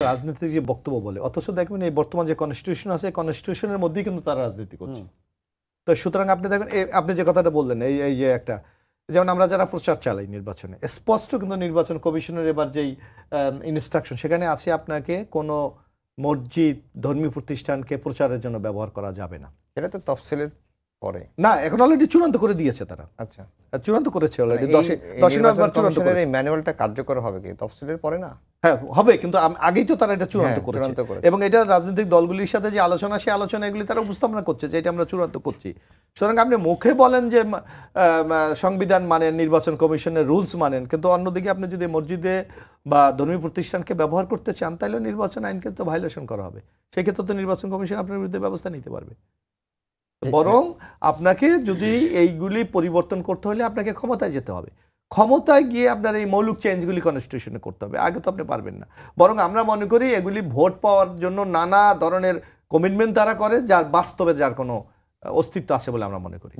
রাজনীতির যে বক্তব্য বলে, অথচ দেখবেন এই বর্তমান যে কনস্টিটিউশন আছে কনস্টিটিউশনের মধ্যেই কিন্তু তারা রাজনীতি করছে। তো সুতরাং আপনি দেখেন আপনি যে কথাটা বললেন এই যে একটা, যেমন আমরা যারা প্রচার চালাই নির্বাচনে, স্পষ্ট কিন্তু নির্বাচন কমিশনের এবার যেই ইনস্ট্রাকশন সেখানে আছে আপনাকে কোনো মসজিদ ধর্মীয় প্রতিষ্ঠানকে প্রচারের জন্য ব্যবহার করা যাবে না। এটা তো তফসিলের পরে না, এখন অলরেডি চূড়ান্ত করে দিয়েছে তারা। আচ্ছা, চূড়ান্ত করেছে অলরেডি 10 নভেম্বর চূড়ান্ত করেছে। এই ম্যানুয়ালটা কার্যকর হবে কি তফসিলের পরে না? হ্যাঁ হবে, কিন্তু আগেই তো তারা এটা চূড়ান্ত করেছে এবং এটা রাজনৈতিক দলগুলির সাথে যে আলোচনা, সেই আলোচনা এগুলি তারা উপস্থাপনা করছে যে এটা আমরা চূড়ান্ত করছি। সুতরাং আপনি মুখে বলেন যে সংবিধান মানেন, নির্বাচন কমিশনের রুলস মানেন, কিন্তু অন্যদিকে আপনি যদি মসজিদে বা ধর্মীয় প্রতিষ্ঠানকে ব্যবহার করতে চান তাহলে নির্বাচন আইনকে তো ভায়োলেশন করা হবে। সেই ক্ষেত্রে তো নির্বাচন কমিশন আপনার বিরুদ্ধে ব্যবস্থা নিতে পারবে। বরং আপনাকে যদি এইগুলি পরিবর্তন করতে হলে আপনাকে ক্ষমতায় যেতে হবে, ক্ষমতায় গিয়ে আপনার এই মৌলিক চেঞ্জগুলি কনস্টিটিউশনে করতে হবে। আগে তো আপনি পারবেন না। বরং আমরা মনে করি এগুলি ভোট পাওয়ার জন্য নানা ধরনের কমিটমেন্ট তারা করে, যার বাস্তবে যার কোনো অস্তিত্ব আছে বলে আমরা মনে করি।